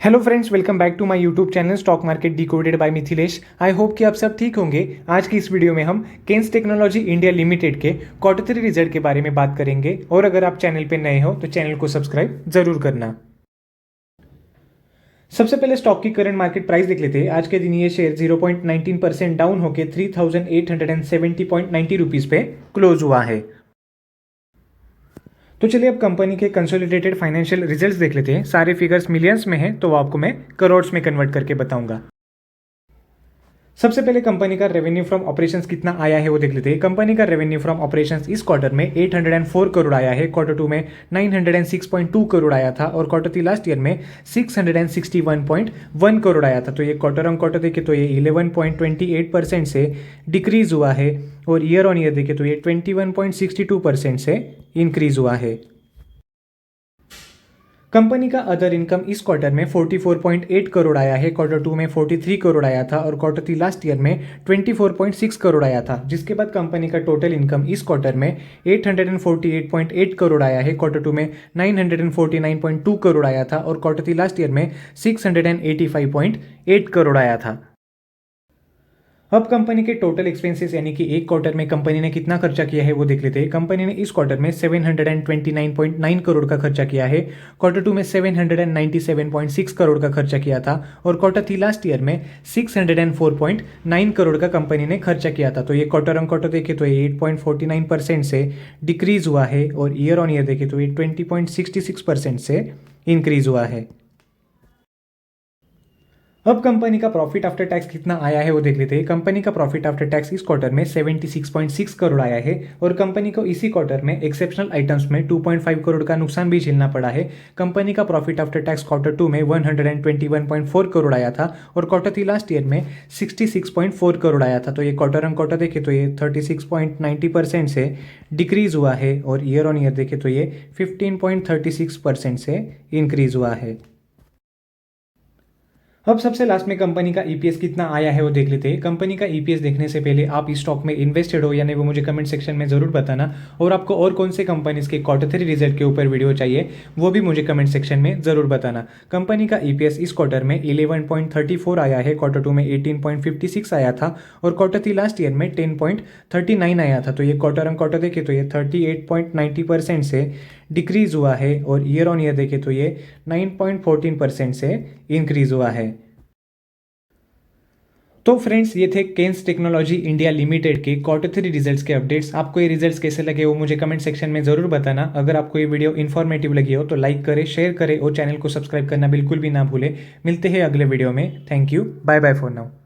Hello friends, welcome back to my YouTube channel stock market decoded by Mithilesh. I hope कि आप सब ठीक होंगे। आज की इस वीडियो में हम केन्स टेक्नोलॉजी इंडिया लिमिटेड के क्वार्टर 3 रिजल्ट के बारे में बात करेंगे। और अगर आप चैनल पे नए हो तो चैनल को सब्सक्राइब जरूर करना। सबसे पहले स्टॉक की करंट मार्केट प्राइस देख लेते हैं। आज के दिन ये शेयर 0.19% डाउन होकर 3870.90 रुपीज पे क्लोज हुआ है। तो चलिए अब कंपनी के कंसोलिडेटेड फाइनेंशियल रिजल्ट्स देख लेते हैं। सारे फिगर्स मिलियंस में हैं तो वो आपको मैं करोड़्स में कन्वर्ट करके बताऊंगा। सबसे पहले कंपनी का रेवेन्यू फ्रॉम ऑपरेशंस कितना आया है वो देख लेते हैं। कंपनी का रेवेन्यू फ्रॉम ऑपरेशंस इस क्वार्टर में 804 करोड़ आया है। क्वार्टर 2 में 906.2 करोड़ आया था और क्वार्टर 3 लास्ट ईयर में 661.1 करोड़ आया था। तो ये क्वार्टर ऑन क्वार्टर देखे तो ये 11.28% से डिक्रीज हुआ है और ईयर ऑन ईयर देखे तो ये 21.62% से इंक्रीज हुआ है। कंपनी का अदर इनकम इस क्वार्टर में 44.8 करोड़ आया है। क्वार्टर 2 में 43 करोड़ आया था और क्वार्टर 3 लास्ट ईयर में 24.6 करोड़ आया था। जिसके बाद कंपनी का टोटल इनकम इस क्वार्टर में 848.8 करोड़ आया है। क्वार्टर 2 में 949.2 करोड़ आया था और क्वार्टर 3 लास्ट ईयर में 685.8 करोड़ आया था। अब कंपनी के टोटल एक्सपेंसेस यानी कि एक क्वार्टर में कंपनी ने कितना खर्चा किया है वो देख लेते हैं। कंपनी ने इस क्वार्टर में 729.9 करोड़ का खर्चा किया है। क्वार्टर 2 में 797.6 करोड़ का खर्चा किया था और क्वार्टर 3 लास्ट ईयर में 604.9 करोड़ का कंपनी ने खर्चा किया था। तो ये क्वार्टर ऑन क्वार्टर देखे तो ये 8.49% से डिक्रीज हुआ है और ईयर ऑन ईयर देखे तो ये 20.66% से इंक्रीज हुआ है। अब कंपनी का प्रॉफिट आफ्टर टैक्स कितना आया है वो देख लेते हैं। कंपनी का प्रॉफिट आफ्टर टैक्स इस क्वार्टर में 76.6 करोड़ आया है और कंपनी को इसी क्वार्टर में एक्सेप्शनल आइटम्स में 2.5 करोड़ का नुकसान भी झेलना पड़ा है। कंपनी का प्रॉफिट आफ्टर टैक्स क्वार्टर 2 में 121.4 करोड़ आया था और क्वार्टर 3 लास्ट ईयर में 66.4 करोड़ आया था। तो ये क्वार्टर ऑन क्वार्टर देखे तो ये 36.90% से डिक्रीज हुआ है और ईयर ऑन ईयर देखे तो ये 15.36% से इंक्रीज हुआ है। अब सबसे लास्ट में कंपनी का ईपीएस कितना आया है वो देख लेते हैं। कंपनी का ईपीएस देखने से पहले आप इस स्टॉक में इन्वेस्टेड हो या नहीं वो मुझे कमेंट सेक्शन में जरूर बताना। और आपको और कौन से कंपनीज के क्वार्टर 3 रिजल्ट के ऊपर वीडियो चाहिए वो भी मुझे कमेंट सेक्शन में जरूर बताना। कंपनी का ईपीएस इस क्वार्टर में 11.34 आया है। क्वार्टर 2 में 18.56 आया था और क्वार्टर 3 लास्ट ईयर में 10.39 आया था। तो ये क्वार्टर ऑन क्वार्टर देखे तो ये 38.90% से डिक्रीज हुआ है और ईयर ऑन ईयर देखे तो ये 9.14% से इंक्रीज हुआ है। तो फ्रेंड्स, ये थे केन्स टेक्नोलॉजी इंडिया लिमिटेड के क्वार्टर 3 रिजल्ट्स के अपडेट्स। आपको ये रिजल्ट्स कैसे लगे वो मुझे कमेंट सेक्शन में जरूर बताना। अगर आपको ये वीडियो इन्फॉर्मेटिव लगी हो तो लाइक करें, शेयर करें और चैनल को सब्सक्राइब करना बिल्कुल भी ना भूलें। मिलते हैं अगले वीडियो में। Thank you, bye bye for now.